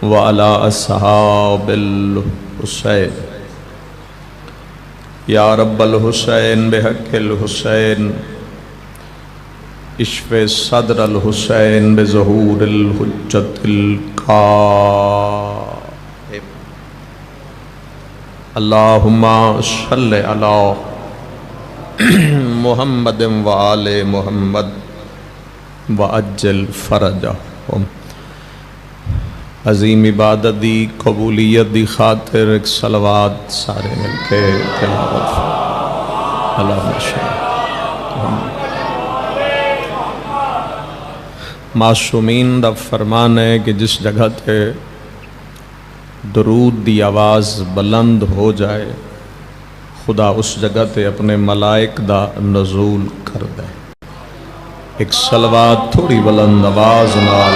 وعلى أصحاب الحسين یا رب الحسین بحق الحسین اشف صدر الحسین بظہور الحجت القائم اللہم صل علی محمد وآل محمد وعجل فرجہم۔ عظیم عبادت دی قبولیت دی خاطر ایک صلوات سارے مل کے تلاوت اللہم صل۔ معصومین دا فرمان ہے کہ جس جگہ تے درود دی آواز بلند ہو جائے خدا اس جگہ تے اپنے ملائک دا نزول کر دے۔ ایک صلوات تھوڑی بلند آواز نال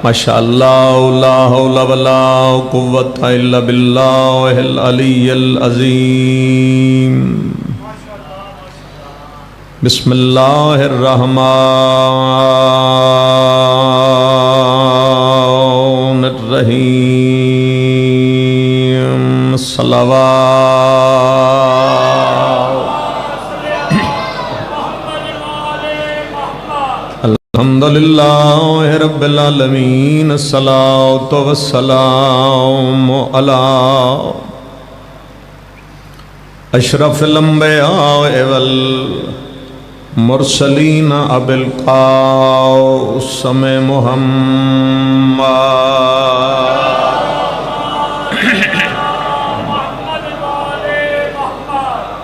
ماشاءاللہ لا حول ولا قوت الا باللہ العلی العظیم۔ بسم اللہ الرحمن الرحیم۔ صلوات الحمدللہ رب العالمین، الصلاۃ والسلام علی اشرف الانبیاء والمرسلین ابی القاسم محمد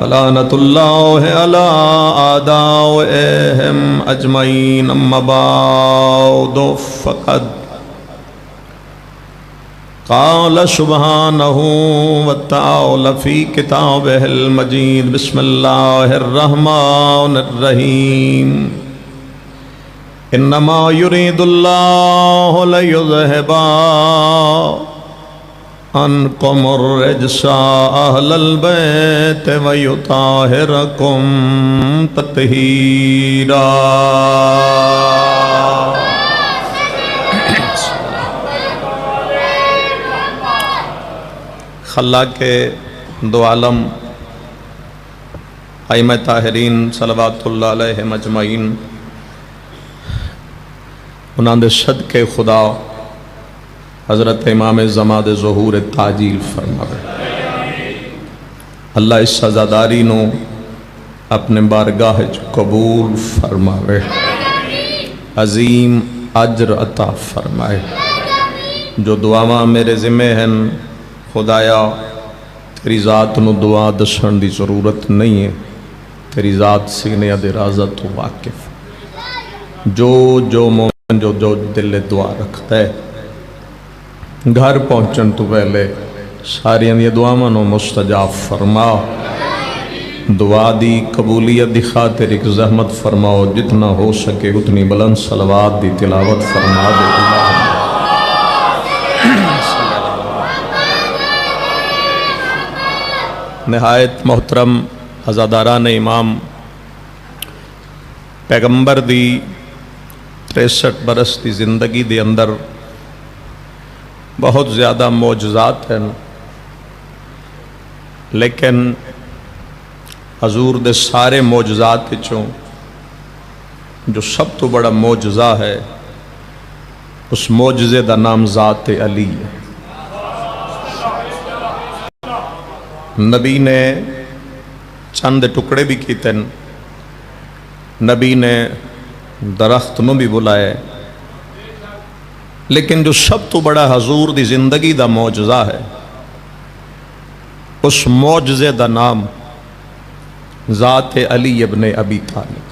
لعنت اللہ علی اعدائہم اجمعین۔ اما بعد فقد قال سبحانہ وتعالی فی کتابہ المجید۔ بسم اللہ الرحمن الرحیم۔ انما یرید اللہ لیذہب عنکم الرجس اہل البیت ویطہرکم تطہیرا۔ خلاق دو عالم ائمہ طاہرین صلوات اللہ علیہم اجمعین، انہاں دے صدقے خدا حضرت امام زمان دے ظہور تعجیل فرماوے۔ اللہ اس سزاداری نو اپنے بارگاہ قبول فرماوے، عظیم اجر عطا فرمائے۔ جو دعاواں میرے ذمہ ہیں خدایا تیری ذات نو دعا دسن دی ضرورت نہیں ہے، تیری ذات سینے دے رازہ تو واقف۔ جو مومن جو دل دعا رکھتا ہے گھر پہنچن تو پہلے ساری اندی دعاواں نو مستجاب فرما۔ دعا دی قبولیت دی خاطر ایک زحمت فرماؤ، جتنا ہو سکے اتنی بلند صلوات دی تلاوت فرما دے۔ نہایت محترم عزاداران امام، پیغمبر دی 63 برس دی زندگی دے اندر بہت زیادہ معجزات ہیں، لیکن حضور دے سارے معجزات وچوں جو سب تو بڑا معجزہ ہے اس معجزے دا نام ذات علی ہے۔ نبی نے چند ٹکڑے بھی کیتے، نبی نے درخت نو بھی بلائے، لیکن جو سب تو بڑا حضور دی زندگی دا معجزہ ہے اس معجزے دا نام ذات علی ابن ابی طالب۔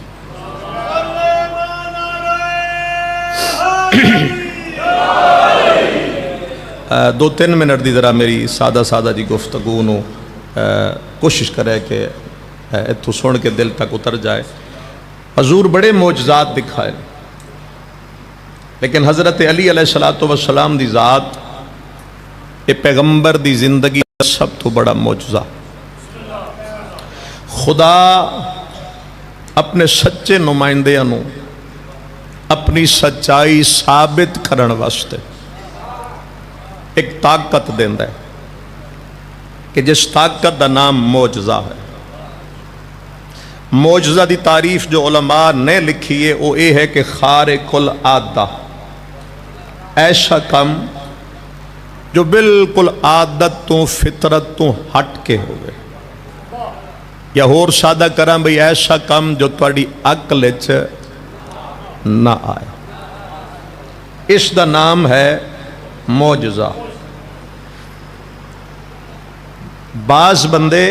دو تین منٹ دی ذرا میری سادہ جی گفتگو نو کوشش کرے کہ اتو سن کے دل تک اتر جائے۔ حضور بڑے معجزات دکھائے، لیکن حضرت علی علیہ السلام دی ذات اے پیغمبر دی زندگی سب تو بڑا معجزہ۔ خدا اپنے سچے نمائندیاں نو اپنی سچائی ثابت کرن واسطے ایک طاقت دیندا ہے کہ جس طاقت دا نام معجزہ ہے۔ معجزہ دی تعریف جو علماء نے لکھی ہے وہ یہ ہے کہ خارق العادہ، ایسا کم جو بالکل عادت تو فطرت تو ہٹ کے ہوئے، یا اور سادہ کراں بھئی ایسا کم جو تواڈی عقل وچ نہ آئے، اس دا نام ہے معجزہ۔ بعض بندے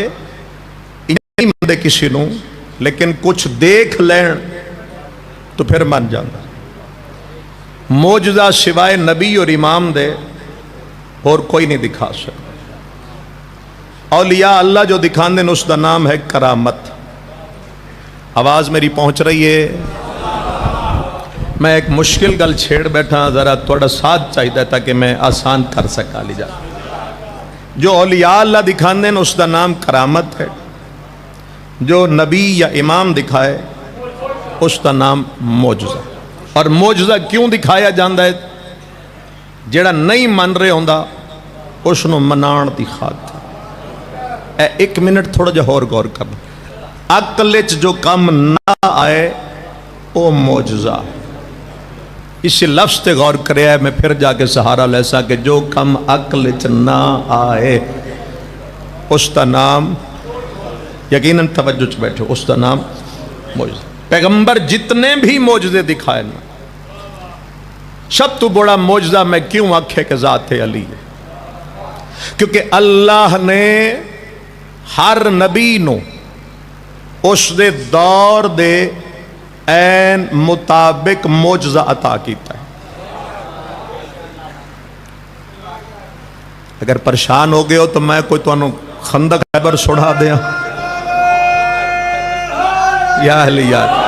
نہیں مندے کسی نو، لیکن کچھ دیکھ لین تو پھر من جانا۔ معجزہ سوائے نبی اور امام دے اور کوئی نہیں دکھا سکتا۔ اولیاء اللہ جو دکھاندے ہیں اس دا نام ہے کرامت۔ آواز میری پہنچ رہی ہے؟ میں ایک مشکل گل چھیڑ بیٹھا، ذرا تھوڑا ساتھ چاہیے تاکہ میں آسان کر سکا لی جا۔ جو اولیاء اللہ دکھاندے ہیں اس دا نام کرامت ہے، جو نبی یا امام دکھائے اس دا نام معجزہ۔ اور معجزہ کیوں دکھایا جاندہ ہے؟ جڑا نہیں من رہے ہوندا اس نو منان دی خاطر۔ ایک منٹ تھوڑا جا اور غور کرنا، عقل وچ جو کم نہ آئے وہ معجزہ۔ اس لفظ تے غور کریا ہے، میں پھر جا کے سہارا لے سا کہ جو کم عقل وچ نہ آئے اس دا نام، یقیناً توجہ چ بیٹھو، اس دا نام معجزہ۔ پیغمبر جتنے بھی معجزے دکھائے نا، سب تو بڑا معجزہ میں کیوں آکھے کہ ذات علی ہے؟ کیونکہ اللہ نے ہر نبی نو اس دے دور دے این مطابق معجزہ عطا کیتا ہے۔ اگر پریشان ہو گئے ہو تو میں کوئی تو انہوں خندق خیبر سڑھا دیا یا اہلیات۔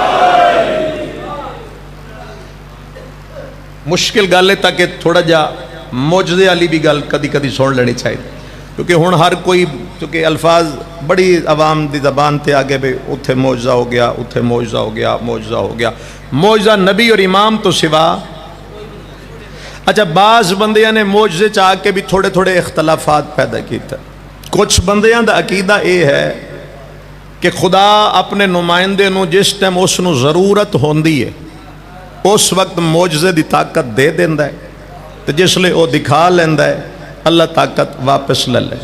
مشکل گل ہے تاکہ تھوڑا جا معجزے والی بھی گل کدی کدی سن لینی چاہیے، کیونکہ ہن ہر کوئی چونکہ الفاظ بڑی عوام دی زبان تے آگے بھی اتھے معجزہ ہو گیا، اتھے معجزہ ہو گیا، معجزہ ہو گیا۔ معجزہ نبی اور امام تو سوا۔ اچھا، بعض بندیاں نے معجزے چاہ کے بھی تھوڑے تھوڑے اختلافات پیدا کیتا۔ کچھ بندیاں دا عقیدہ یہ ہے کہ خدا اپنے نمائندے نو جس ٹائم اس نو ضرورت ہوندی ہے اس وقت معجزے دی طاقت دے دیندا ہے، تو جس لئے وہ دکھا لیندا ہے اللہ طاقت واپس لے لے۔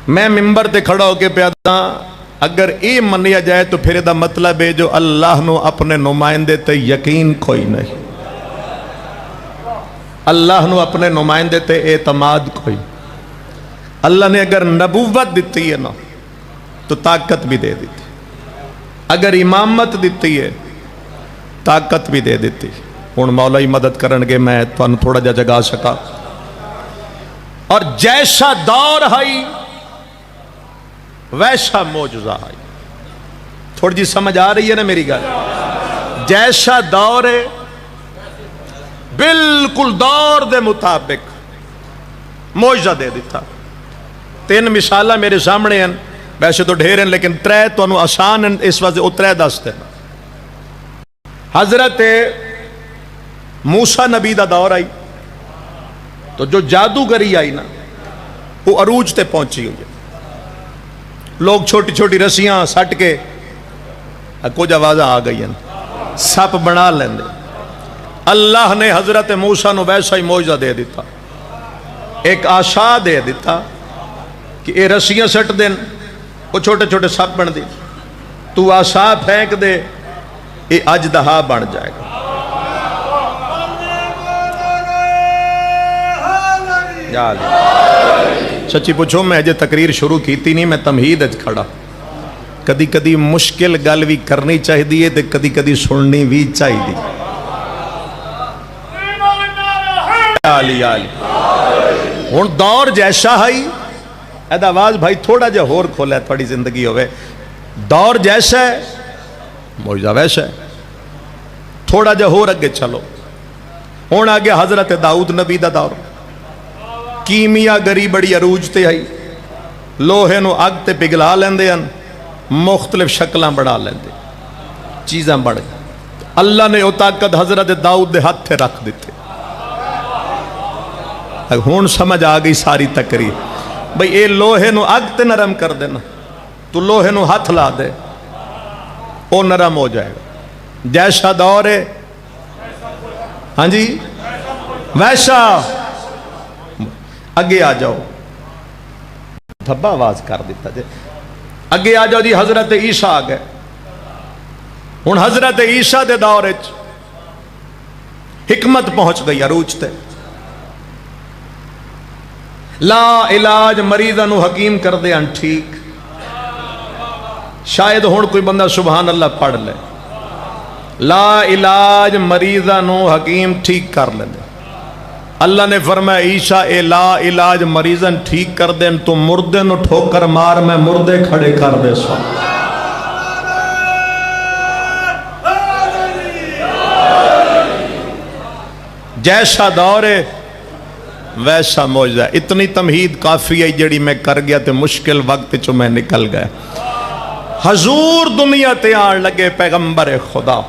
میں ممبر تے کھڑا ہو کے پیادا، اگر یہ منیا جائے تو پھر دا مطلب ہے جو اللہ نو اپنے نمائندے تے یقین کوئی نہیں، اللہ نو اپنے نمائندے تے اعتماد کوئی۔ اللہ نے اگر نبوت دیتی ہے نا تو طاقت بھی دے دیتی، اگر امامت دیتی ہے طاقت بھی دے دیتی۔ ہن مولا ہی مدد کرنگے، میں تانوں تھوڑا جا جگا سکا۔ اور جیسا دور ہے ویسا معجزہ ہے۔ تھوڑی جی سمجھ آ رہی ہے نا میری گل؟ جیسا دور ہے بالکل دور دے مطابق معجزہ دے دیتا۔ 3 مثالہ میرے سامنے ہیں، ویسے تو ڈھیر ہیں لیکن 3 تو انہوں آسان ہیں، اس وجہ 3 دستے ہیں۔ حضرت موسیٰ نبی دا دور آئی تو جو جادوگری آئی نا وہ عروج تے پہنچی ہوئی ہے۔ لوگ چھوٹی چھوٹی رسیاں سٹ کے کچھ آوازاں آ گئی ہیں، سپ بنا لیندے۔ اللہ نے حضرت موسیٰ نو ویسا ہی معجزہ دے دیتا، ایک آشا دے دیتا کہ اے رسیاں سٹ دیں، وہ چھوٹے چھوٹے سپ بن دی، تو آشا پھینک دے، یہ اجدہا بن جائے گا۔ سچی پوچھو، میں جے تقریر شروع کیتی نہیں، میں تمہید کھڑا۔ کدی کدی مشکل گل بھی کرنی چاہیے تے کدی کدی سننی بھی چاہیے۔ ہن دور جیسا ہے، ایدہ آواز بھائی تھوڑا جا ہور کھولا ہے تھوڑی زندگی ہوئے۔ دور جیسا ہے معجزہ ویسا ہے۔ تھوڑا جا ہور اگے چلو، ہون آگے حضرت داؤد نبی دا دور، کیمیا گری بڑی عروج تے آئی، لوہے نو اگ تے پگھلا لیندے ہیں، مختلف شکلاں بڑھا لیندے۔ چیزاں بڑھ گئی. اللہ نے وہ طاقت حضرت داؤد دے ہاتھ تے رکھ دیتے. ہون سمجھ آ گئی ساری تقریر. بھئی اے لوہے نو اگ تے نرم کر دینا، تو لوہے نو ہاتھ لا دے وہ نرم ہو جائے گا. جیسا دور ہے ہاں جی ویسا. اگے آ جاؤ، دھبا آواز کر دیتا جی. اگے آ جاؤ جی. حضرت عیسیٰ آ گئے. ہن حضرت عیسیٰ دے دور وچ حکمت پہنچ گئی عروج تے. لا علاج مریضاں نو حکیم کر دے ان ٹھیک. شاید ہن کوئی بندہ سبحان اللہ پڑھ لے. لا علاج مریضاں نو حکیم ٹھیک کر لے. اللہ نے فرمایا عیسیٰ اے لا علاج مریضاں ٹھیک کر دیں تو مردے نو ٹھوکر مار میں مردے کھڑے کر دے سو. جیسا دور ہے ویسا معجزہ. اتنی تمہید کافی ہے جڑی میں کر گیا تے مشکل وقت چو میں نکل گیا. حضور دنیا تے آن لگے پیغمبر خدا.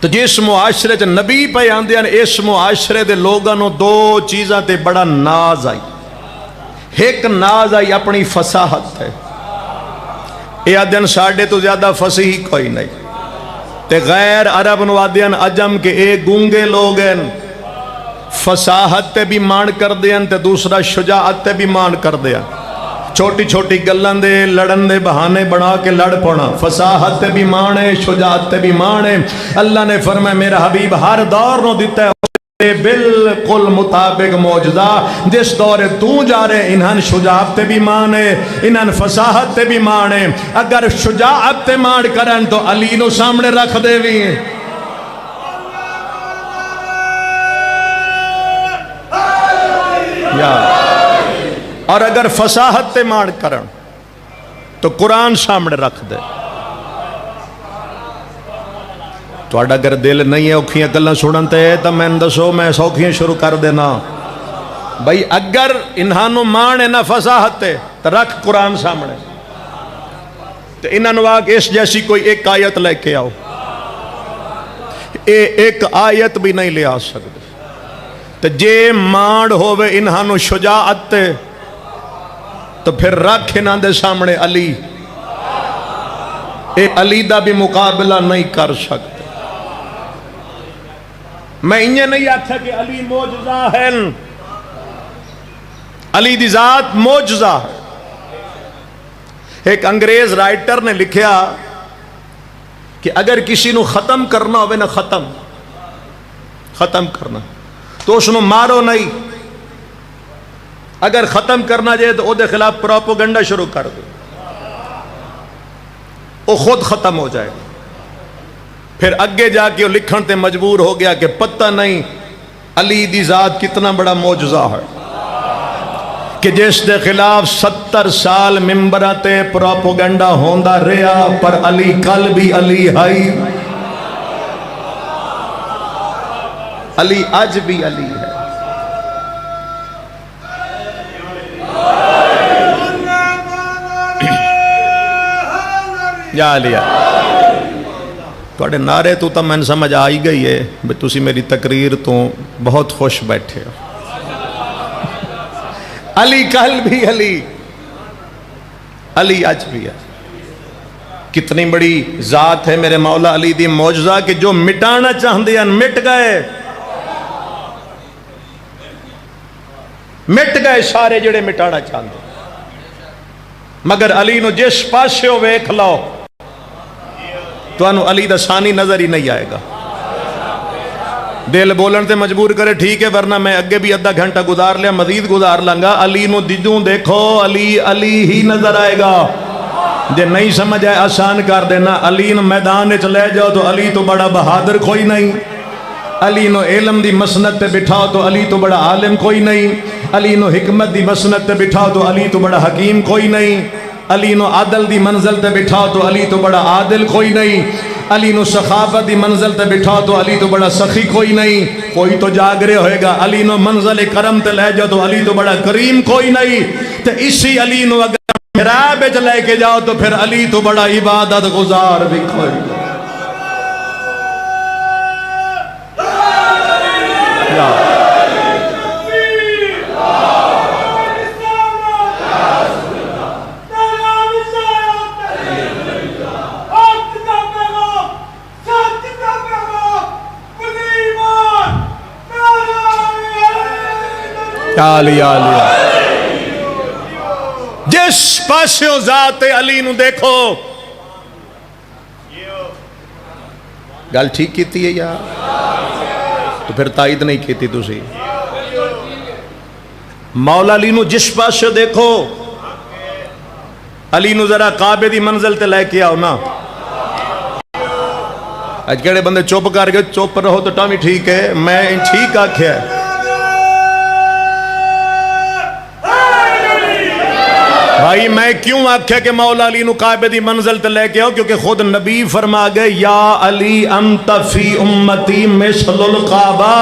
تو جس معاشرے چ نبی پہ آندے ہیں اس معاشرے دے لوگاں نو دو چیزاں تے بڑا ناز آئی. ایک ناز آئی اپنی فصاحت ہے. اے آدھن ساڑھے تو زیادہ فصیح کوئی نہیں. تے غیر عرب نو آدھن عجم کے اے گونگے لوگ ہیں. فصاحت تے بھی مان کر دیں تے دوسرا شجاعت تے بھی مان کر دیں. چھوٹی چھوٹی گلن دے لڑن دے بہانے بنا کے لڑ پونا. فصاحت تے بھی مانے شجاعت تے بھی مانے. اللہ نے فرمایا میرا حبیب ہر دور نو دیتا ہے بالکل مطابق معجزہ. جس دور تو جا رہے انہاں شجاعت تے بھی مانے انہاں فصاحت تے بھی مانے. اگر شجاعت تے مان کرن تو علی نو سامنے رکھ دے بھی اور اگر فصاحت تے ماڑ کرن تو قرآن سامنے رکھ دے. تو اگر دل نہیں ہے اوکھیاں گلاں سنن تے تو میں دسو میں سوکھیاں شروع کر دینا. بھئی اگر انہانو مان ہے نہ فصاحت تے تو رکھ قرآن سامنے. تو انہانو آگ اس جیسی کوئی ایک آیت لے کے آؤ. ایک آیت بھی نہیں لے آ سکتے. تو جے مان ہوئے انہانو شجاعت تے تو پھر رکھ انہاں دے سامنے علی. اے علی دا بھی مقابلہ نہیں کر سکتے. میں انہیں نہیں آتا کہ علی معجزہ ہے. علی دی ذات معجزہ ہے. ایک انگریز رائٹر نے لکھیا کہ اگر کسی نو ختم کرنا ہوئے نہ ختم کرنا تو اس نو مارو نہیں. اگر ختم کرنا جائے تو او دے خلاف پروپیگنڈا شروع کر دو. وہ خود ختم ہو جائے. پھر اگے جا کے وہ لکھن تے مجبور ہو گیا کہ پتہ نہیں علی دی ذات کتنا بڑا معجزہ ہے کہ جس دے خلاف 70 سال ممبرہ تے پروپیگنڈا ہوندا رہا پر علی کل بھی علی ہے. علی آج بھی علی ہے. یا علی توڑے نعرے تو میں سمجھ آئی گئی ہے بھئی تسی میری تقریر تو بہت خوش بیٹھے ہو. علی کل بھی علی علی آج بھی ہے. کتنی بڑی ذات ہے میرے مولا علی دی معجزہ کہ جو مٹانا چاہتے ہیں مٹ گئے سارے جڑے مٹانا چاہتے ہیں. مگر علی نو جس پاسے ہو ویکھ لو تو انو علی دا ثانی نظر ہی نہیں آئے گا. دل بولن تے مجبور کرے ٹھیک ہے ورنہ میں اگے بھی آدھا گھنٹہ گزار لیا مزید گزار لنگا. علی نو دیدوں دیکھو علی علی ہی نظر آئے گا. جے نہیں سمجھ آئے آسان کر دینا. علی نو میدان وچ لے جاؤ تو علی تو بڑا بہادر کوئی نہیں. علی نو علم دی مسند تے بٹھاؤ تو علی تو بڑا عالم کوئی نہیں. علی نو حکمت دی مسند تے بٹھاؤ تو علی تو بڑا حکیم کوئی نہیں. علی نو عادل دی منزل تے بٹھاؤ تو علی تو بڑا عادل کوئی نہیں. علی نو سخاوت دی منزل تے بٹھاؤ تو علی تو بڑا سخی کوئی نہیں. کوئی تو جاگ رہے ہوئے گا. علی نو منزل کرم تے لے جاؤ تو علی تو بڑا کریم کوئی نہیں. تے اسی علی نو اگر محراب وچ لے کے جاؤ تو پھر علی تو بڑا عبادت گزار بھی کوئی نہیں۔ جس پاسوں ذات علی نو دیکھو گل ٹھیک کیتی ہے یار، تو پھر تائید نہیں کیتی تسی۔ مولا علی نو جس پاسوں دیکھو، علی نو ذرا کعبے دی منزل تے لے کے آؤ نا۔ اج کہڑے بندے چپ کر گئے، چپ رہو تو ٹامی ٹھیک ہے، میں ٹھیک آکھیا ہے۔ بھائی میں کیوں آکھیا کہ مولا علی نو کعبے دی منزل تے لے کے آؤ؟ کیونکہ خود نبی فرما گئے یا علی انت فی امتی مثل الکعبہ۔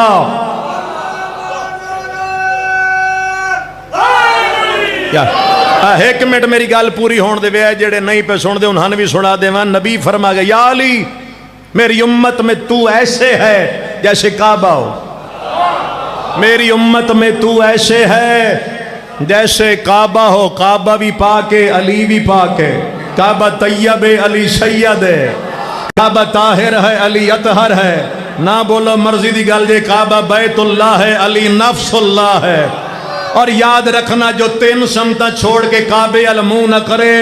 ایک منٹ میری گل پوری ہون دے وے، جڑے نہیں پہ سن دے انہاں نے بھی سنا دے وہاں۔ نبی فرما گئے یا علی میری امت میں تو ایسے ہے جیسے کعبہ ہو، میری امت میں تو ایسے ہے جیسے کعبہ ہو۔ کعبہ بھی پاک ہے، علی بھی پاک ہے۔ کعبہ طیب ہے، علی سید ہے۔ کعبہ طاہر ہے، علی اطہر ہے۔ نہ بولو مرضی دی گل جے، کعبہ بیت اللہ ہے، علی نفس اللہ ہے۔ اور یاد رکھنا جو تین سمتاں چھوڑ کے کعبے المو نہ کرے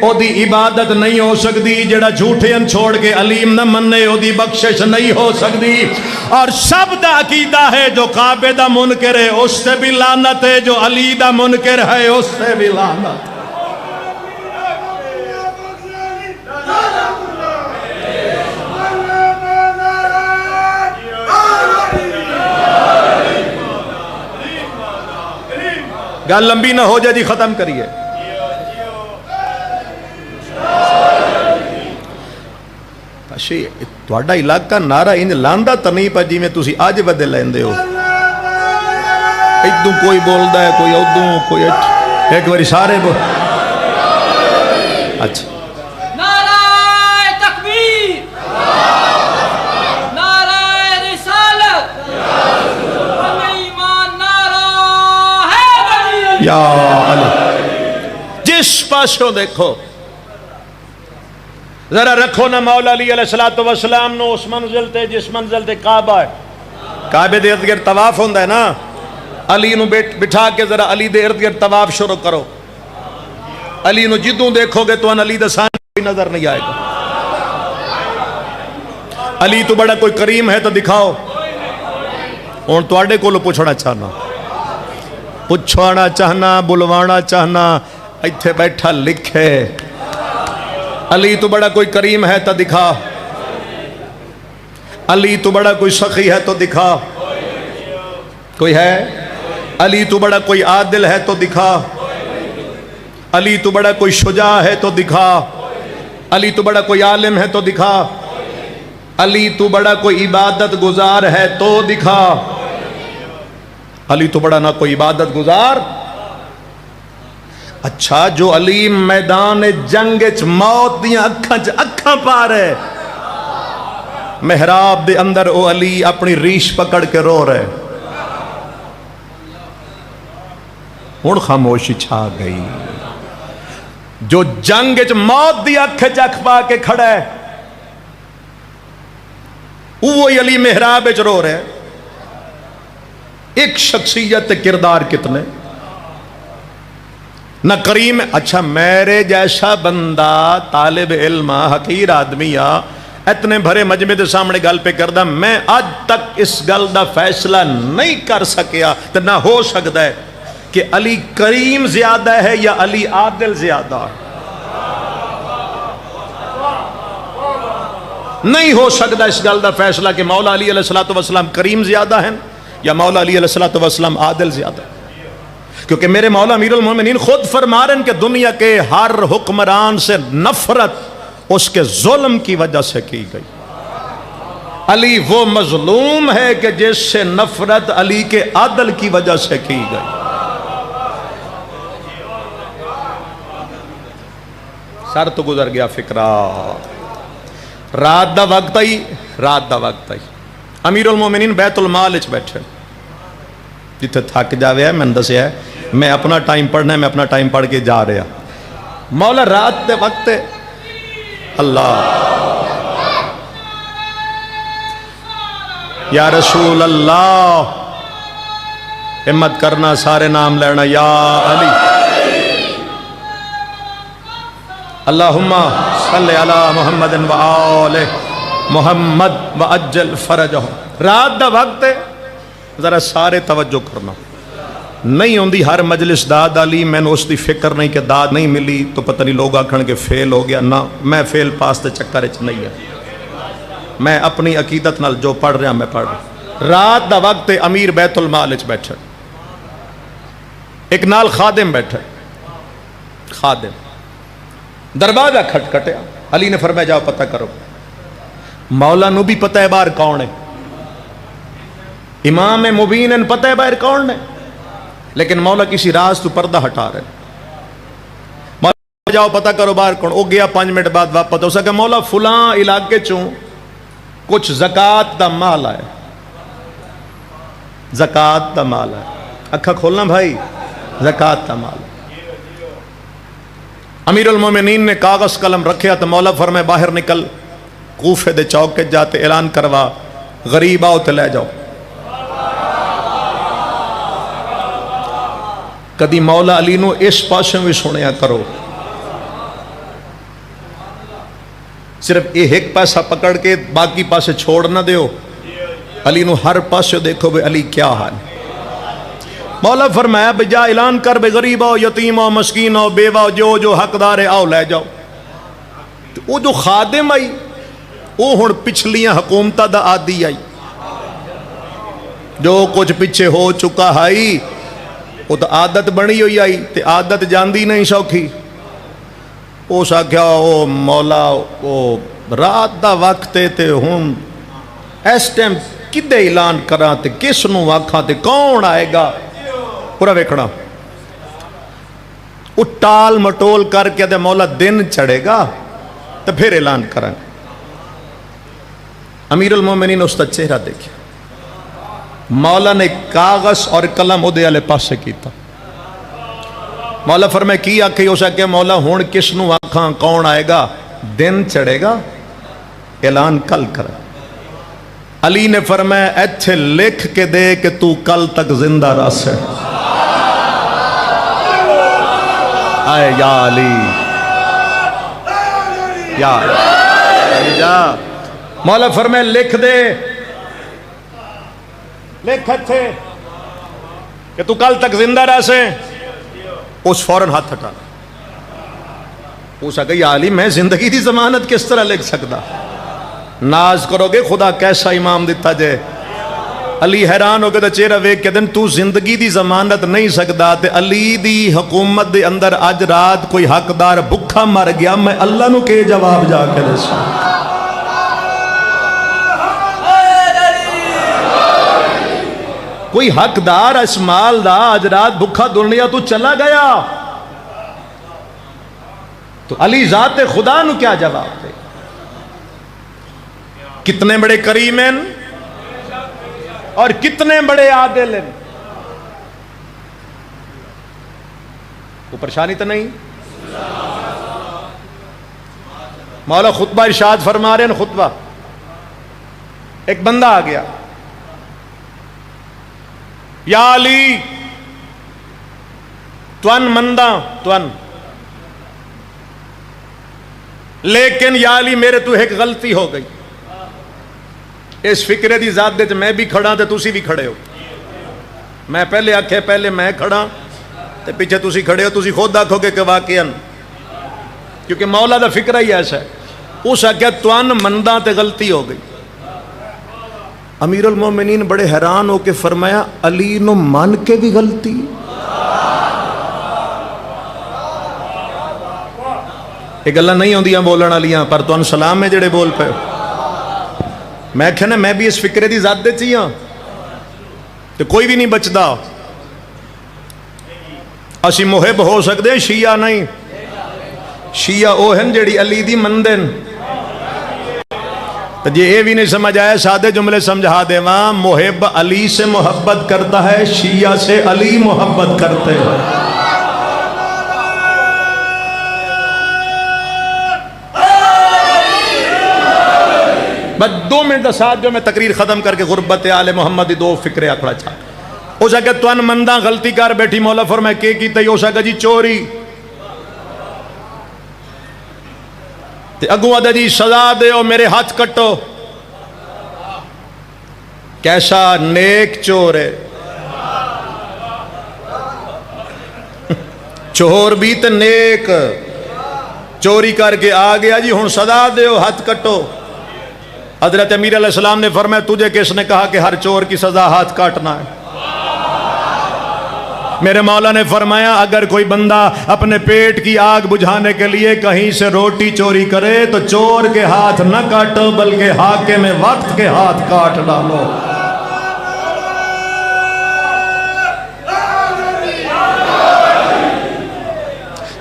او دی عبادت نہیں ہو سکتی، جڑا جھوٹے ان چھوڑ کے علیم نہ مننے او دی بخشش نہیں ہو سکتی۔ اور سب دا عقیدہ ہے جو کعبے دا منکر ہے اس سے بھی لعنت ہے، جو علی دا منکر ہے اس سے بھی لعنت۔ گل لمبی نہ ہو جائے جی، ختم کریے۔ پاشے تہاڈا علاقہ نعرہ انج لاندا تے نہیں پا جویں تسی اج ودے لیندے ہو۔ ادوں کوئی بولدا ہے، کوئی ادوں، کوئی ایک باری سارے بول۔ اچھا یا علی جس پاسوں دیکھو ذرا رکھو نا مولا علی علیہ السلام نو اس منزل تے جس منزل تے کعبہ ہے۔ کعبے دے ارد گرد طواف ہوندا ہے نا، علی نو بٹھا کے ذرا علی دے ارد گرد طواف شروع کرو۔ علی نو جدوں دیکھو گے تو ان علی دا سان کوئی نظر نہیں آئے گا۔ علی تو بڑا کوئی کریم ہے تو دکھاؤ۔ ہن تواڈے کولوں پوچھنا چاہنا، پوچھوانا چاہنا، بلوانا چاہنا، ایتھے بیٹھا لکھے علی تو بڑا کوئی کریم ہے تو دکھا، علی تو بڑا کوئی سخی ہے تو دکھا، کوئی ہے؟ علی تو بڑا کوئی عادل ہے تو دکھا، علی تو بڑا کوئی شجاع ہے تو دکھا، علی تو بڑا کوئی عالم ہے تو دکھا، علی تو بڑا کوئی عبادت گزار ہے تو دکھا۔ علی تو بڑا نہ کوئی عبادت گزار۔ اچھا جو علی میدان جنگ چ موت دیاں اکھاں پا رہے، محراب دے اندر او علی اپنی ریش پکڑ کے رو رہے، ہن خاموشی چھا گئی۔ جو جنگ چ موت دی اکھ پا کے کھڑا ہے وہی علی محراب چ رو رہے۔ ایک شخصیت کردار کتنے نہ کریم۔ اچھا میرے جیسا بندہ طالب علم حقیر آدمی اتنے بھرے مجمع دے سامنے گل پہ کردہ، میں آج تک اس گل دا فیصلہ نہیں کر سکیا تو نہ ہو سکتا ہے کہ علی کریم زیادہ ہے یا علی عادل زیادہ ہے۔ نہیں ہو سکتا اس گل دا فیصلہ کہ مولا علی علیہ السلام کریم زیادہ ہیں یا مولا علی علیہ السلام عادل زیادہ ہے۔ کیونکہ میرے مولا امیر المومنین خود فرما رہے ہیں کہ دنیا کے ہر حکمران سے نفرت اس کے ظلم کی وجہ سے کی گئی۔ علی وہ مظلوم ہے کہ جس سے نفرت علی کے عدل کی وجہ سے کی گئی۔ سر تو گزر گیا فکرا. رات دا وقت آئی امیر المومنین بیت المال وچ بیٹھے, جتھے تھک جاوے ہے میں نے دسیا ہے میں اپنا ٹائم پڑھنا ہے, میں اپنا ٹائم پڑھ کے جا رہا. مولا رات دے وقت اللہ یا رسول اللہ ہمت کرنا سارے نام لینا یا علی اللہم صلی علی محمد و آل محمد و اجل فرجہ. رات دا وقت ہے, ذرا سارے توجہ کرنا. نہیں ہوندی ہر مجلس داد علی, میں نے اس دی فکر نہیں کہ داد نہیں ملی تو پتہ نہیں لوگ آکھن کے فیل ہو گیا. نہ, میں فیل پاس تے چکر اچ نہیں ہے, میں اپنی عقیدت نال جو پڑھ رہا میں پڑھ رہا. رات دا وقت امیر بیت المال وچ بیٹھے, ایک نال خادم بیٹھے. خادم دروازہ کھٹکھٹیا, علی نے فرمایا جاؤ پتہ کرو. مولا نو بھی پتہ ہے باہر کون ہے, امام مبین ان پتہ ہے باہر کون ہے, لیکن مولا کسی راز تو پردہ ہٹا رہے. مولا جاؤ پتہ کرو باہر کون. وہ گیا 5 منٹ بعد واپس ہو سکے مولا فلاں علاقے چوں کچھ زکاة دا مال ہے, زکاة دا مال ہے. اکھا کھولنا بھائی, زکاة دا مال ہے. امیر المومنین نے کاغذ قلم رکھیا تو مولا فرمائے باہر نکل, کوفے دے چوک کے جاتے اعلان کروا غریب آؤ تے لے جاؤ. کدی مولا علی نو اس پاسے بھی سنیا کرو, صرف یہ ایک پیسہ پکڑ کے باقی پاسے چھوڑ نہ دیو. علی نو ہر پاسے دیکھو بے علی کیا حال. مولا فرمایا بے جا اعلان کر بے غریب ہو, یتیم ہو, مسکین ہو, بیوہ ہو, جو حقدار ہے آؤ لے جاؤ. وہ جو خادم آئی وہ ہن پچھلیاں حکومتہ دا عادی آئی, جو کچھ پیچھے ہو چکا ہے وہ تو عادت بنی ہوئی آئی تے عادت جاندی نہیں سوکھی. او سا کیا او مولا او رات دا وقت تے ہن اس ٹائم کدے اعلان کراں تے کس نو آکھاں تے کون آئے گا. پورا ویکھنا وہ ٹال مٹول کر کے دے مولا دن چڑھے گا تو پھر اعلان کریں. امیر المومنین اس کا چہرہ دیکھیں, مولا نے کاغذ اور قلم ادھے والے پاسے کیتا. مولا فرمائے کی آکھے ہو سکے مولا ہون کس نو آکھاں کون آئے گا, دن چڑھے گا اعلان کل کرے. علی نے فرمایا ایتھے لکھ کے دے کہ تو کل تک زندہ رہ سے. آئے یا علی یا علی جا. مولا فرمائے لکھ دے, لکھ تھے کہ تو کل تک زندہ رہ سے. اس فوراً ہاتھ ہٹا. پوچھا کہ یا علی میں زندگی دی ضمانت کس طرح لکھ سکتا, ناز کرو گے خدا کیسا امام دیتا جے. علی حیران ہو کے تو چہرہ ویکھ کے دن تو زندگی دی ضمانت نہیں سکتا تے علی دی حکومت دے اندر اج رات کوئی حقدار بھکھا مر گیا, میں اللہ نو کے جواب جا کے دساں. کوئی حقدار اس مال دا اج رات بھکھا دنیا تو چلا گیا تو علی ذات خدا نو کیا جواب دے. کتنے بڑے کریم ہیں اور کتنے بڑے عادل ہیں. وہ پریشانی تو نہیں. مولا خطبہ ارشاد فرما رہے ہیں, خطبہ ایک بندہ آ گیا, یا علی تون مندہ تون, لیکن یا علی میرے تو ایک غلطی ہو گئی. اس فکرے دی ذات دے میں بھی کھڑا تے تسی بھی کھڑے ہو. میں پہلے آکھے پہلے میں کھڑا تے پیچھے تسی کھڑے ہو. تسی خود آکھو کہ واقعاً, کیونکہ مولا دا فکرہ ہی ایسا ہے. اس آکھے توان مندہ تے غلطی ہو گئی. امیر المومنین بڑے حیران ہو کے فرمایا علی نو مان کے بھی غلطی. یہ گلاں نہیں ہوندیاں بولن والیاں, پر تانوں سلام ہے جڑے بول پے. میں کہنا میں بھی اس فکرے دی ذات دے چی ہاں تو کوئی بھی نہیں بچدا. اسی محب ہو سکتے شیعہ نہیں, شیعہ او ہیں جڑی علی دی مندن. تو یہ بھی نہیں سمجھ آیا، سادے جملے سمجھا دے وہاں، محب علی سے محبت کرتا ہے، شیعہ سے علی محبت کرتے ہیں. بس 2 منٹ دا ساتھ جو میں تقریر ختم کر کے غربت آل محمد دی 2 فکرے آکڑا چھا. اس کہ توان مندہ غلطی کر بیٹھی، مولا فرمائے کہ کیتا ہی، اس کہ جی چوری، تے اگوں آدھا جی سزا دے ہو، میرے ہاتھ کٹو. کیسا نیک چور ہے، چور بھی تے نیک، چوری کر کے آ گیا جی ہن سزا دے ہو، ہاتھ کٹو. حضرت امیر علیہ السلام نے فرمایا تجھے کس نے کہا کہ ہر چور کی سزا ہاتھ کاٹنا ہے؟ میرے مولا نے فرمایا اگر کوئی بندہ اپنے پیٹ کی آگ بجھانے کے لیے کہیں سے روٹی چوری کرے تو چور کے ہاتھ نہ کاٹو بلکہ حاکم وقت کے ہاتھ کاٹ ڈالو.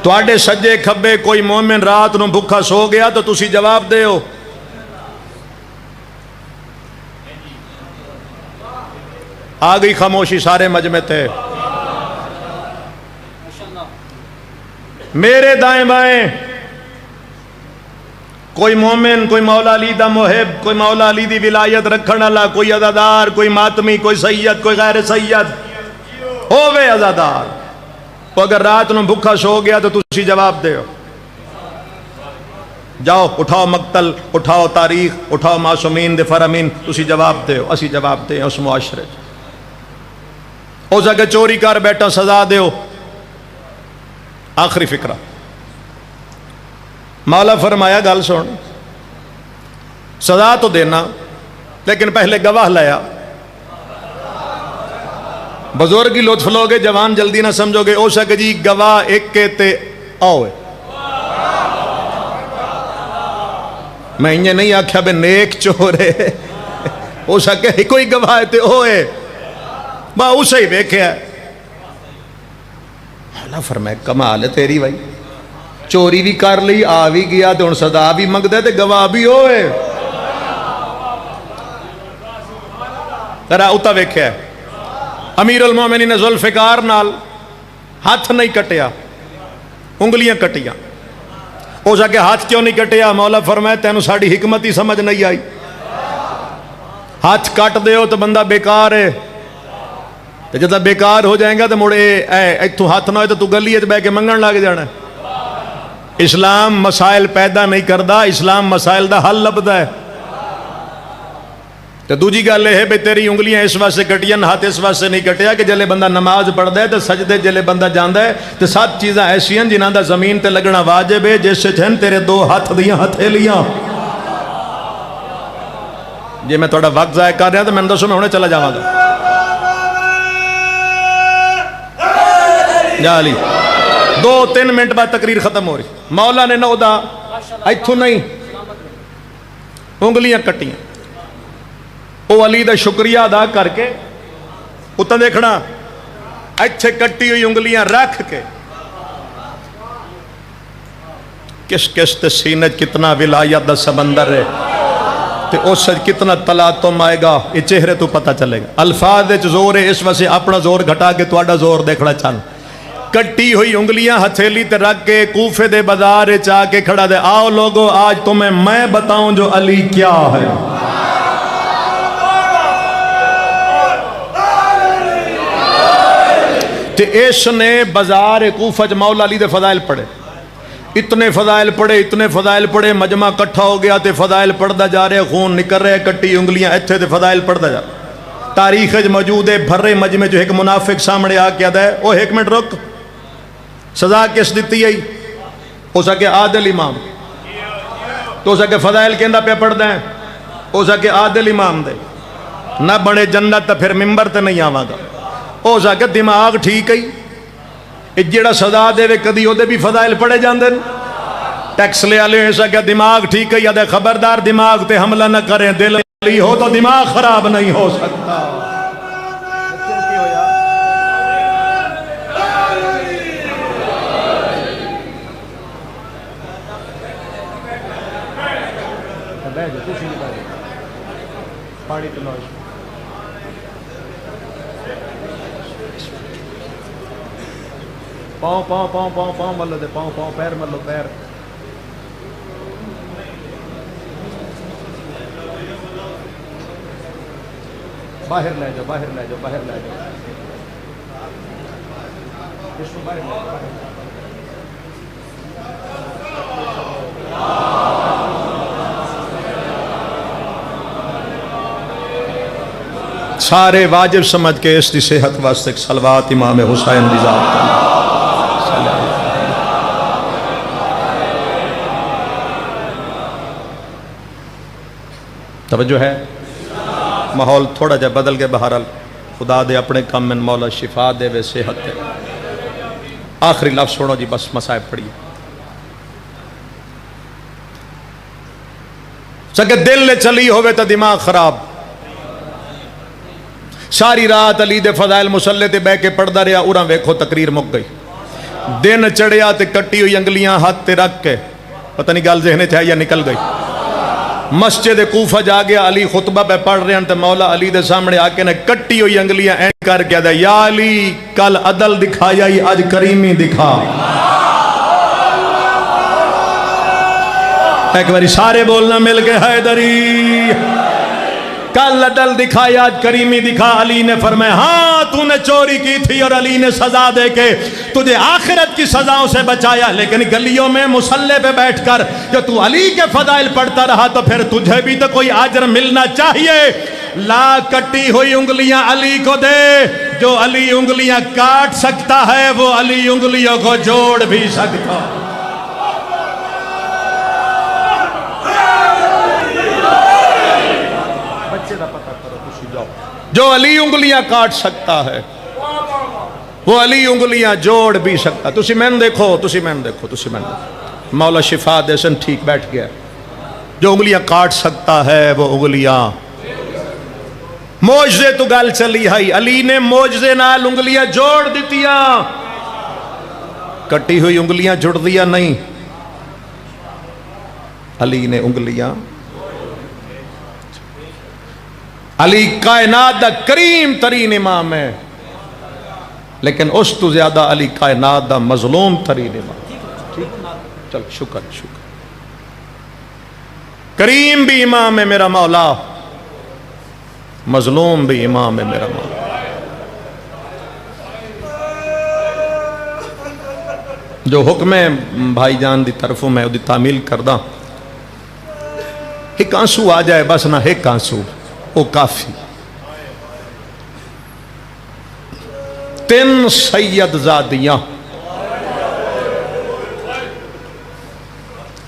تو آڈے سجے کھبے کوئی مومن رات نو بھکھا سو گیا تو تسی جواب دے ہو. آ گئی خاموشی، سارے مجمع تھے. میرے دائیں بائیں کوئی مومن، کوئی مولا علی دا محب، کوئی مولا علی دی ولایت رکھن والا، کوئی عزادار، کوئی ماتمی، کوئی سید، کوئی غیر سید ہووے عزادار، تو اگر رات نو بھکھا سو گیا تو تسی جواب دے ہو. جاؤ اٹھاؤ مقتل، اٹھاؤ تاریخ، اٹھاؤ معصومین دے فرامین، تسی جواب دے ہو، اسی جواب دے ہو. اس معاشرے ہو سکے چوری کر بیٹھا سزا دے ہو. آخری فکرہ مولا فرمایا گل سن، سزا تو دینا لیکن پہلے گواہ لیا. بزرگ ہی لطف لوگے، جوان جلدی نہ سمجھو گے. او سکے جی گواہ ایک کے تے آؤے. میں انہیں نہیں آکھیا بے نیک چور ہے، او سکے کوئی گواہ تے ہوئے با اسے ہی بیکھے ہے. اللہ فرمائے کمال ہے تیری بھائی، چوری بھی کر لی، آ بھی گیا تو ان صدا بھی منگ دے تے گواہ بھی ہوئے. ترہ اتا بیکھے ہے امیر المومنین ذوالفقار نال ہاتھ نہیں کٹیا، انگلیاں کٹیاں. او جا کے ہاتھ کیوں نہیں کٹیا؟ مولا فرمائے تینوں ساڑھی حکمت ہی سمجھ نہیں آئی. ہاتھ کٹ دے ہو تو بندہ بیکار ہے، تو جب بیکار ہو جائیں گا تو مڑے تو ہاتھ نہ ہوئے تو تو گلیت بے کے منگن لگ جانا ہے. اسلام مسائل پیدا نہیں کردہ، اسلام مسائل دا حل لبدا ہے. تو دوجی گل ہے بے تیری انگلیاں اس واسطے کٹیاں، ہاتھ اس واسطے نہیں کٹیا کہ جلے بندہ نماز پڑھ دے تو سجدے جلے بندہ جاندہ ہے تو 7 چیزاں ایسی ہیں جنہاں دا زمین تے لگنا واجب ہے، جس سے چھن تیرے 2 ہاتھ دیاں ہتھیلیاں. جی میں تھوڑا وقت ضائع کر رہا تو میں دسو میں ہونے چلا جاواں گا. جا علی 2-3 منٹ بعد تقریر ختم ہو رہی. مولا نے نو دا ایتھو نہیں انگلیاں کٹیاں. او علی دا شکریہ ادا کر کے اتنا دیکھنا ایتھے کٹی ہوئی انگلیاں رکھ کے کس کس تے سینج کتنا ولایت دا سمندر ہے تے اس سے کتنا تلاطم آئے گا یہ چہرے تو پتہ چلے گا. الفاظ زور ہے اس واسطے اپنا زور گھٹا کے تواڈا زور دیکھنا چل. کٹی ہوئی انگلیاں ہتھیلی تے رکھ کے کوفے دے بازار چاہ کے کھڑا دے آؤ لوگو آج تمہیں میں بتاؤں جو علی کیا ہے. تے اس نے بازار کوفہ مولا علی دے فضائل پڑھے، اتنے فضائل پڑھے، اتنے فضائل پڑھے، مجمع کٹھا ہو گیا تے فضائل پڑھدا جا رہے، خون نکل رہے، کٹی انگلیاں ایتھے تے فضائل پڑھدا جا رہے. تاریخ موجود ہے بھرے مجمع جو ایک منافق سامنے آ کے آدھا ہے او 1 منٹ رک، سزا کس دیتی ہے؟ ہو سکے عادل امام، تو ہو سکے فضائل کہندہ پہ پڑھ دیں، ہو سکے عادل امام دے نہ بڑے جنت تا پھر ممبر تے نہیں آواں گا. ہو سکے دماغ ٹھیک ہے جیڑا سزا دے وے کدی ہو دے بھی فضائل پڑھے جاندے. ٹیکس لے آلے ہو سکے دماغ ٹھیک ہے یا دے خبردار دماغ تے حملہ نہ کریں، دل علی ہو تو دماغ خراب نہیں ہو سکتا. پانی پلاؤ پاؤں پاؤں پاؤں پاؤں پاؤں ملو دے پاؤں پاؤں پیر ملو پیر باہر لے جاؤ باہر لے جاؤ باہر لے جاؤ اس کو باہر لے جاؤ سارے واجب سمجھ کے اس کی صحت واسطے ایک صلوات امام حسین دی ذات کرنا توجہ ہے ماحول تھوڑا جا بدل کے بہرحال خدا دے اپنے کام میں مولا شفا دے وے صحت دے آخری لفظ سنو جی بس مسائب پڑھیے سکے دل لے چلی ہوئے تا دماغ خراب ساری رات علی دے فضائل مسلح تے بے کے پڑھدا رہا اوراں ویکھو تقریر مک گئی دن چڑھیا تے کٹی ہوئی انگلیاں ہاتھ تے رکھ کے پتہ نہیں گل ذہنے تھا یا نکل گئی مسجد کوفہ جا گیا علی خطبہ پہ پڑھ رہے ہیں تے مولا علی دے سامنے آ کے نے کٹی ہوئی انگلیاں این کر کے دے یا علی کل عدل دکھایا ہی آج کریمی دکھا ایک باری سارے بولنا مل کے حیدری کل عدل دکھایا آج کریمی دکھا علی نے فرمایا ہاں تو نے چوری کی تھی اور علی نے سزا دے کے تجھے آخرت کی سزاؤں سے بچایا لیکن گلیوں میں مسلح پہ بیٹھ کر جو تو علی کے فضائل پڑھتا رہا تو پھر تجھے بھی تو کوئی اجر ملنا چاہیے لا کٹی ہوئی انگلیاں علی کو دے جو علی انگلیاں کاٹ سکتا ہے وہ علی انگلیوں کو جوڑ بھی سکتا جو علی انگلیاں کاٹ سکتا ہے وہ علی انگلیاں جوڑ بھی سکتا تسی میں دیکھو تسی میں دیکھو مولا شفا دے سن ٹھیک بیٹھ گیا جو انگلیاں کاٹ سکتا ہے وہ انگلیاں موجزے تو گل چلی ہے علی نے موجزے نال انگلیاں جوڑ دیتیاں کٹی ہوئی انگلیاں جڑ دیا نہیں علی نے انگلیاں علی کائنات دا کریم ترین امام ہے لیکن اس تو زیادہ علی کائنات دا مظلوم ترین امام چل شکر کریم بھی امام ہے میرا مولا مظلوم بھی امام ہے میرا مولا جو حکم ہے بھائی جان دی طرفوں میں دی تعمیل کردہ ایک آنسو آ جائے بس نہ ایک آنسو وہ کافی 3 سید زادیاں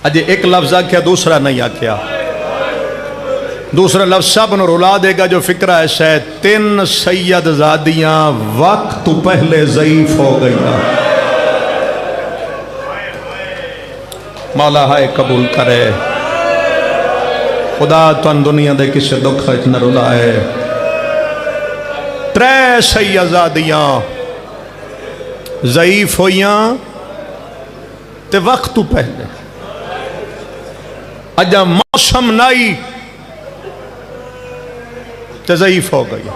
اجے ایک لفظ آکھیا دوسرا نہیں آکھیا دوسرا لفظ سب نو رلا دے گا جو فکرہ ہے شاید 3 سید زادیاں وقت تو پہلے ضعیف ہو گئی مولا ہائے قبول کرے خدا تن دنیا دے کسے دکھ اتنا رلائے 3 سیدزادیاں ضعیف ہویاں تے وقت تو پہلے اجا موسم نائی تے ضعیف ہو گئی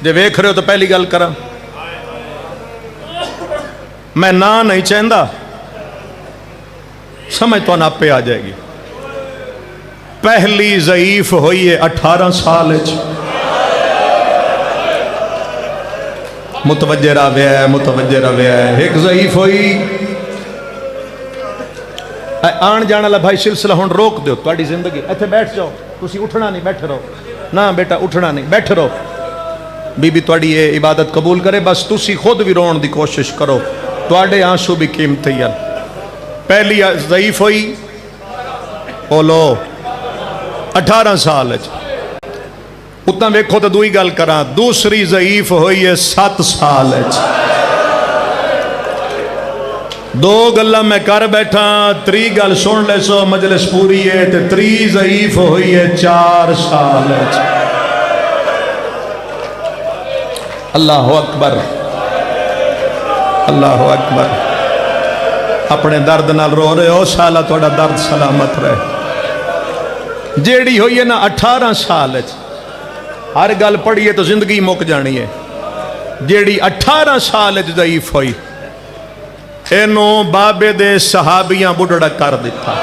جے ویکھ رہے ہو تو پہلی گل کرا میں نہ نہیں چاہندہ سمجھ تو نہ پہ آ جائے گی پہلی ضعیف ہوئی ہے 18 سال متوجہ رویا ہے ایک ضعیف ہوئی آن جانا لے بھائی سلسلہ ہون روک دیو تواڈی زندگی ایتھے بیٹھ جاؤ تسی اٹھنا نہیں بیٹھ رہو نہ بیٹا اٹھنا نہیں بیٹھ رہو بی بی تواڈی یہ عبادت قبول کرے بس تسی خود بھی رون دی کوشش کرو تواڈے آنسو بھی قیمتی ہیں پہلی ضعیف ہوئی بولو 18 سال اتنا ویکھو تو دوئی گل کراں دوسری ضعیف ہوئی ہے 7 سال 2 گلاں میں کر بیٹھا 3 گل سن لے سو مجلس پوری ہے تے 3 ضعیف ہوئی ہے 4 سال اللہ اکبر اللہ اکبر اپنے درد نال رو رہے ہو، شالا تھوڑا درد سلامت رہے. جیڑی ہوئی ہے نا 18 سال ہر گل پڑھیے تو زندگی مک جانی ہے. جیڑی 18 سال ضعیف ہوئی اینو بابے دے صحابیاں بڑھڑا کر دیتا.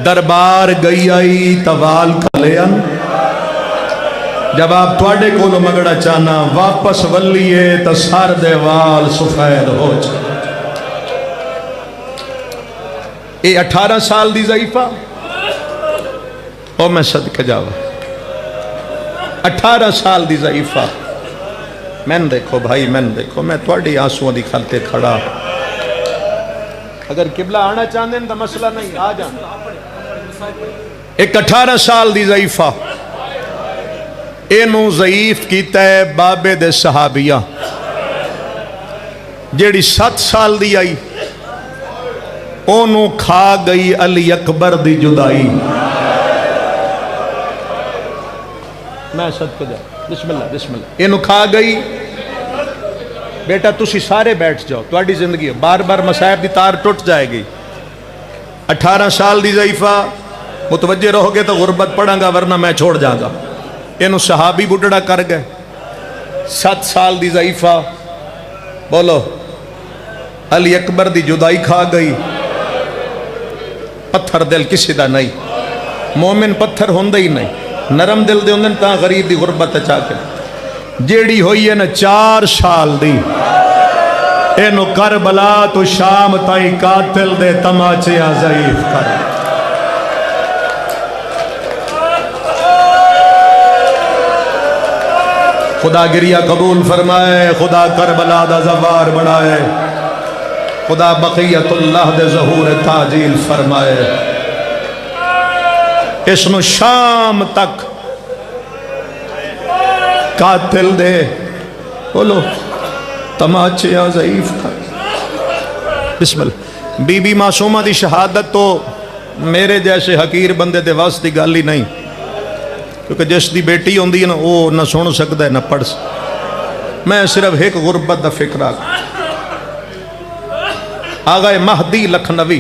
دربار گئی آئی توال کلیاں، جب آپ تواڈے کولو مگڑا چانا واپس ولیے تو سر دے وال سفید ہو جائے. اے 18 سال دی ضعیفہ او میں صدقے جاوا 18 سال دی ضعیفہ. میں دیکھو بھائی، میں دیکھو، میں تواڈی آنسوں دی کھلتے کھڑا. اگر قبلہ آنا چاہتے ہیں تو مسئلہ نہیں، آ جانا. ایک 18 سال دی ضعیفہ اینو ضعیف کیتا ہے بابے دے صحابیہ. جیڑی 7 سال دی آئی اونوں کھا گئی علی اکبر دی جدائی. میں صدقے جا، بسم اللہ بسم اللہ. اینو کھا گئی. بیٹا تسی سارے بیٹھ جاؤ، تواڈی زندگی ہے، بار بار مصائب دی تار ٹوٹ جائے گی. 18 سال دی ضعیفہ متوجہ رہو گے تو غربت پڑھاں گا، ورنہ میں چھوڑ جاں گا. اینو صحابی بڑھڑا کر گئے. 7 سال دی ضعیفہ بولو علی اکبر دی جدائی کھا گئی. پتھر دل کسی دا نہیں، مومن پتھر ہوندے ہی نہیں، نرم دل دے ہوندے تاں غریب دی غربت چاہ کے. جیڑی ہوئی ہے نا 4 سال دی اینو کربلا تو شام تائی قاتل دے تماچے ضعیف کر. خدا گریہ قبول فرمائے، خدا کربلا دا زوار بڑھائے، خدا بقیت اللہ دے ظہور تاجیل فرمائے. اس نو شام تک قاتل دے بولو تماچے ضعیف کر. بسم اللہ. بی بی معصومہ دی شہادت تو میرے جیسے حقیر بندے دے واسطے دی گل ہی نہیں، کیونکہ جس دی بیٹی ہوندی ہے نا وہ نہ سن سکتا ہے نہ پڑھ سکتا. میں صرف ایک غربت دا فکر آغا مہدی لکھنوی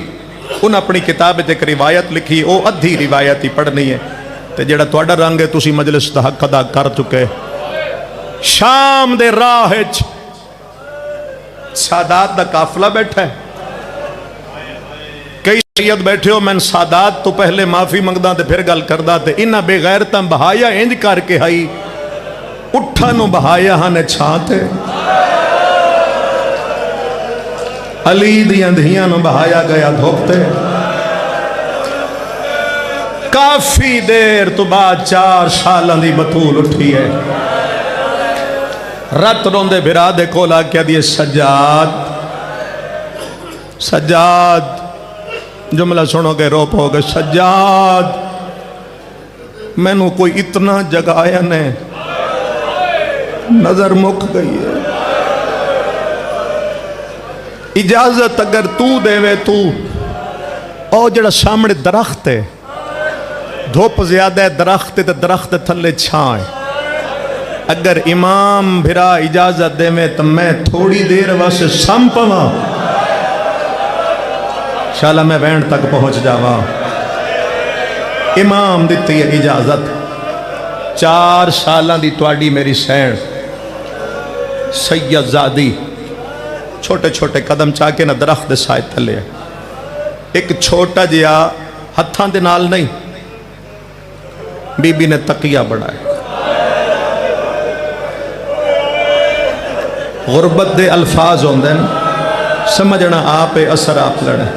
انہوں اپنی کتاب ایک روایت لکھی، وہ ادھی روایت ہی پڑھنی ہے تے جڑا تواڈا رنگ ہے تسی مجلس دا حق ادا کر چکے. شام دے راہ وچ سادات دا قافلہ بیٹھا ہے. کئی سید بیٹھے ہو، میں سادات تو پہلے معافی منگدا تے پھر گل کردا تے انہاں بے غیرتاں بہایا انج کر کے ہائی اٹھا نو بہایا ہاں نے چھانتے. علی دیاں دھیاں نو بہایا گیا دھوپتے. کافی دیر تو بعد 4 سالاں دی بطول اٹھی ہے. رت روندے بھرا دے کولا کیا دیئے سجاد سجاد، جملہ سنو گے روپ ہو گئے. سجاد میں نو کوئی اتنا جگایا نے نظر مک گئی ہے، اجازت اگر تو دے وے تو او جڑا سامنے درخت ہے، دھوپ زیادہ ہے درخت تے درخت تھلے چھائیں، اگر امام بھرا اجازت دے میں تو میں تھوڑی دیر واسے سم پواں، شالا میں وین تک پہنچ جاواں. امام دیتی ہے اجازت. 4 سالاں دی تواڈی میری سین سید زادی چھوٹے چھوٹے قدم چاہ کے نہ درخت دے سائے تھلے. ایک چھوٹا جیا ہتھاں دے نال نہیں، بی بی نے تقیہ بڑھائے. غربت دے الفاظ ہوندے ہیں، سمجھنا آپ اثر آپ لڑے.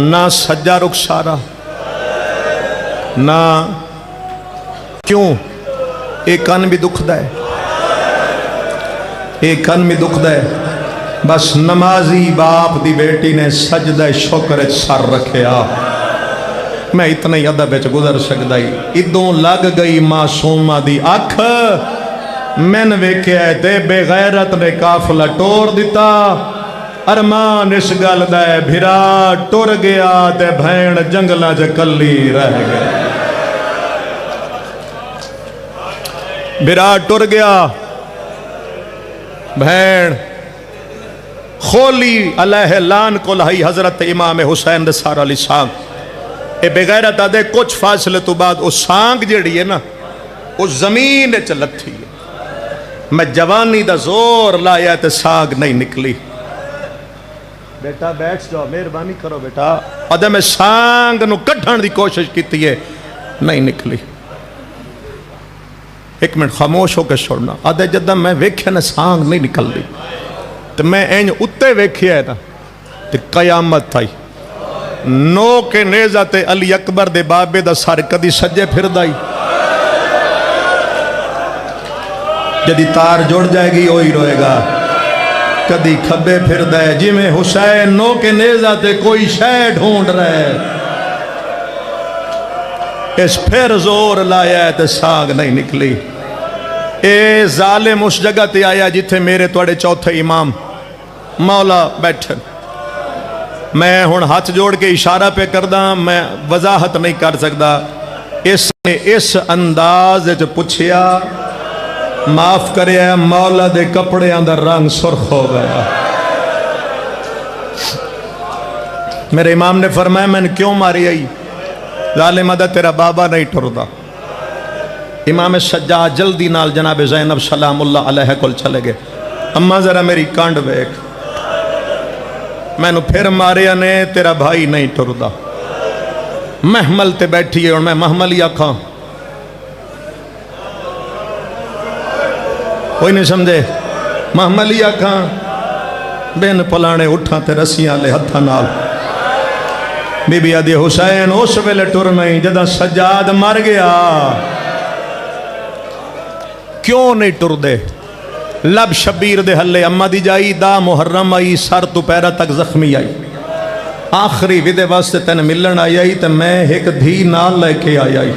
نہ سجا رخ سارا نہ کیوں ایک کن بھی دکھ دے، ایک کن بھی دکھ دے. بس نمازی باپ دی بیٹی نے سجدہ شکر سر رکھیا. میں اتنا ہی ادب وچ گزر سکدا ہی. ادوں لگ گئی معصومہ دی اکھ، میں نے ویکھیا تے بے غیرت نے قافلہ ٹور دیتا. ارمان اس گل دا بھرا ٹر گیا تے بھین جنگلاں چ کلی رہ گیا. بھرا ٹر گیا، بھین خولی علیہ لان کو لہی حضرت امام حسین دے سارا علی سانگ اے بغیرت آدھے کچھ فاصلے تو بعد اس سانگ جڑی ہے نا اس زمین چلتی ہے میں جوانی دا زور لایا تے سانگ نہیں نکلی بیٹا بیٹھ جاؤ مہربانی کرو بیٹا آدھے میں سانگ نو کٹھن دی کوشش کیتی ہے نہیں نکلی ایک منٹ خاموش ہو کے چھوڑنا آدھے جدہ میں ویکھیا نا سانگ نہیں نکل دی تو میں اینج اتے ویکھیا ہے نا تو قیامت تھائی نو کے نیزہ تے علی اکبر دے بابے دا سار کدی سجے پھر دائی جدی تار جوڑ جائے گی وہی روئے گا کدی کھبے پھر دائے جی میں حسین نو کے نیزہ تے کوئی شے ڈھونڈ رہے اس پھر زور لایا ہے تے سانگ نہیں نکلی اے ظالم اس جگہ تے آیا جتھے میرے توڑے چوتھے امام مولا بیٹھن میں ہن ہاتھ جوڑ کے اشارہ پہ کردہ میں وضاحت نہیں کر سکتا اس نے اس انداز جو پوچھیا معاف کرے مولا دے کپڑے اندر رنگ سرخ ہو گیا میرے امام نے فرمایا میں نے کیوں ماری آئی ظالم دا تیرا بابا نہیں ٹردا امام سجاد جلدی نال جناب زینب سلام اللہ علیہ کل چلے گئے اماں ذرا میری کانڈ بیک میں نے پھر ماریا نے تیرا بھائی نہیں ٹردا محمل تے بیٹھی ہے اور میں محمل ہی آکھاں کوئی نہیں سمجھے محمل ہی آکھاں بین پلانے اٹھاں تے رسیاں لے ہتھا نال بی بی آدھی حسین اس ویلے ٹر نہیں جدہ سجاد مر گیا کیوں نہیں ٹر دے لب شبیر دے حلے اممہ دی جائی دا محرم آئی سر تو پیرہ تک زخمی آئی آخری ویدے واسطے تین ملن آئی تے میں ایک دھی نال لے کے آئی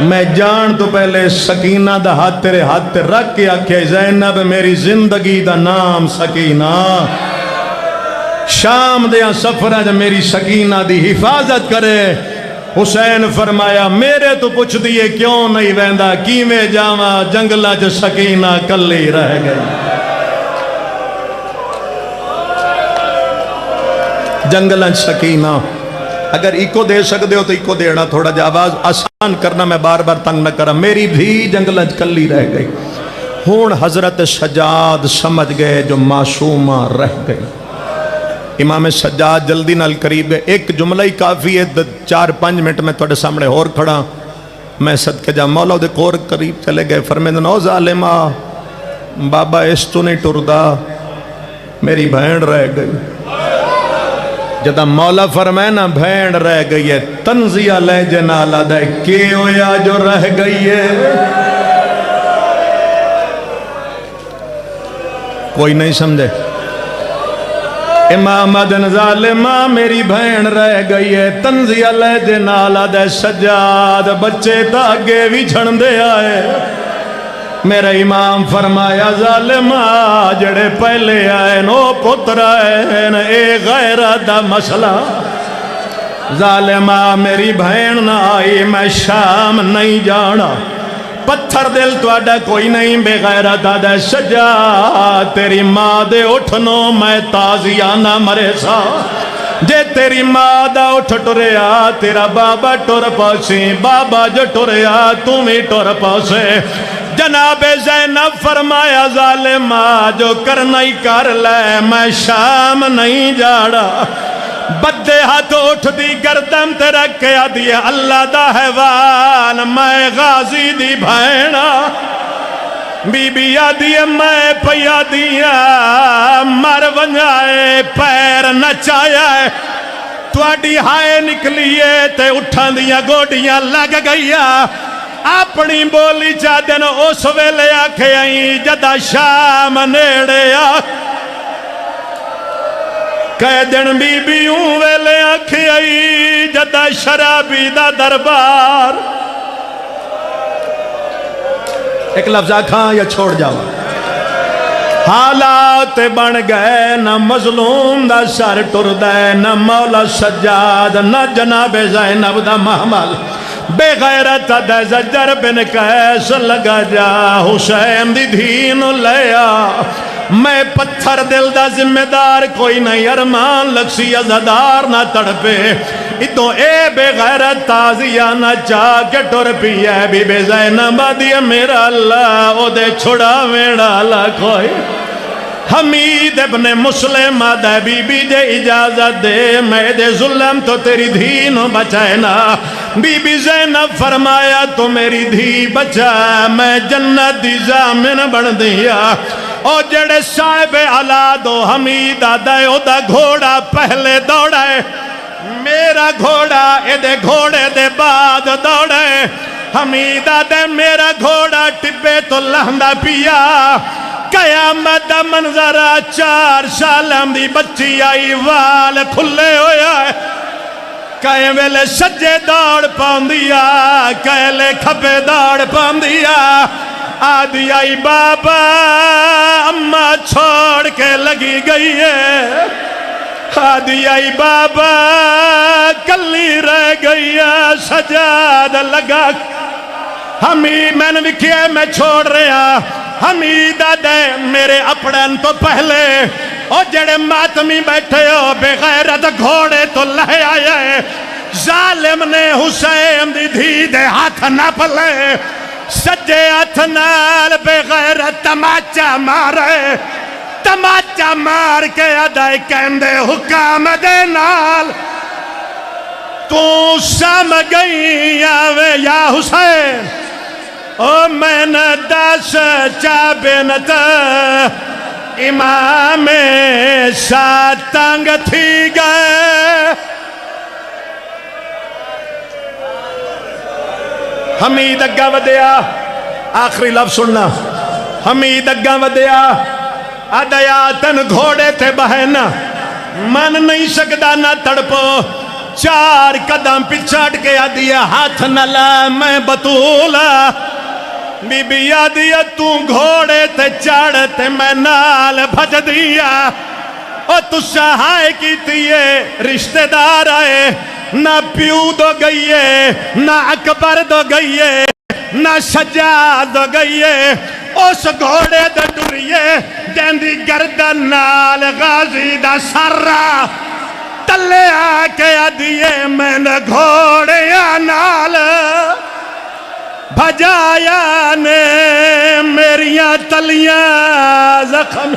میں جان تو پہلے سکینہ دا ہاتھ تیرے ہاتھ رکھ کے آکھے زینب میری زندگی دا نام سکینہ شام دیا سفرہ جب میری سکینہ دی حفاظت کرے حسین فرمایا میرے تو پوچھ دیئے کیوں نہیں ویندہ کی میں جاما جنگلہ جو سکینہ کلی رہ گئی جنگلہ سکینہ اگر ایکو دے سکتے ہو تو ایکو دینا تھوڑا جا آواز آسان کرنا میں بار بار تنگ نہ کرا میری بھی جنگلہ کلی رہ گئی ہون حضرت سجاد سمجھ گئے جو معصومہ رہ گئی امام سجاد جلدی نال قریب ہے ایک جملہ ہی کافی ہے 4-5 منٹ میں توڑے سامنے اور کھڑا میں صدقے جا مولا دے کور قریب چلے گئے فرمیدن او ظالمہ بابا اس تو نہیں ٹردا میری بہن رہ گئی جدہ مولا فرمائے نا بہن رہ گئی ہے تنزیہ لے جنالا دے کیوں یا جو رہ گئی ہے کوئی نہیں سمجھے امام ادن ظالمہ میری بہن رہ گئی ہے تنزیہ لے جنالا دے سجاد بچے تاگے بھی جھن دے آئے میرا امام فرمایا ظالمہ جڑے پہلے آئے نو پتر آئے اے غیرہ دا مسئلہ ظالمہ میری بہن نہ آئی میں شام نہیں جانا پتھر دل تو آڈا کوئی نہیں بے غیرہ دادا سجا تیری ماں دے اٹھنو میں تازیانہ مرے سا جے تیری ماں دا اٹھ ٹریا تیرا بابا ٹر پاسی بابا جو ٹریا تمہیں ٹر پاسے جناب زینب فرمایا ظالمہ جو کرنا ہی کر لے میں شام نہیں جاڑا بدے ہاتھ اٹھ دی گردم تے رکھیا دی اللہ دا حیوان میں غازی دی بھائنا بی بی آدھی میں پیا دیا مر ونجائے پیر نچایا ہے تواڈی ہائے نکلیے تے اٹھان دیا گوڑیاں لگ گئیا اپنی بولی چاہدن اس ویلے آکھے آئی جدہ شام نیڑے کہہ دن بی بیوں ویلے آکھے آئی جدہ شرابی دا دربار ایک لفظ آکھاں یا چھوڑ جاؤ حالات بن گئے نہ مظلوم دا سر ٹر دے نہ مولا سجاد نہ جناب زینب دا محمل بے غیرت دے زجر بن قیس لگا جا حسین دی دھین لیا میں پتھر دل دا ذمہ دار کوئی نہیں، ارمان لکسی عزادار نہ تڑپے، اتو اے بے غیرت تازیہ نہ چاہ کے ٹر پیے، بی بے زینب دیئے میرا اللہ او دے چھڑا ویڑا لکھوئی۔ حمید ابن مسلم دے بی بی دے اجازت دے، میں دے ظلم تو تیری دھی نو بچائے نا، بی بی زینب فرمایا تو میری دھی بچا، میں جنت دی ضامن بن دیا۔ او جڑے صاحب علادو حمید دے او دا گھوڑا پہلے دوڑے، میرا گھوڑا اے دے گھوڑے دے بعد دوڑے، حمید دے میرا گھوڑا ٹبے تو لہندہ پیا، قیامت دا منظرہ 4 سالم دی بچی آئی وال کھلے ہویا ہے، کہیں ویلے سجے دوڑ پاندیا، کہیں لے کھپے دوڑ پاندیا، آدھی آئی بابا اماں چھوڑ کے لگی گئی ہے، آدھی آئی بابا کلی رہ گئی ہے، سجاد لگا حمید میں نے لکھیا میں چھوڑ رہا، حمید دے میرے اپڑن تو پہلے او جڑے ماتمی بیٹھے ہو بے غیرت گھوڑے تو لہے آئے، ظالم نے حسین دی دھی دے ہاتھ نہ پلے، سجے ہاتھ نال بے غیرت تماچا مارے، تماچا مار کے ادائی کہندے حکام دے نال تو سم گئی آوے یا حسین، او میں نے 10 چابنت امام ساتنگ تھی گئے۔ حمید اگا ودیا، آخری لفظ سننا، حمید اگا ودیا، آدھیا تن گھوڑے تھے بہنا، من نہیں سکتا نہ تڑپو، 4 قدم پچھاڑ کے آدھیا ہاتھ نہ لا میں بطولا، بی بی آدھیا تو گھوڑے تے چاڑتے میں نال بھج دیا، اور تو سہائے کی تیئے رشتہ دار آئے، نہ پیو دو گئیے، نہ اکبر دو گئیے، نہ سجاد دو گئیے، اس گھوڑے دے ڈریے جیندی گردن نال غازی دا سرہ تلے آکے آدھیے میں نے گھوڑے نال بھجایا نے میریاں تلیاں زخم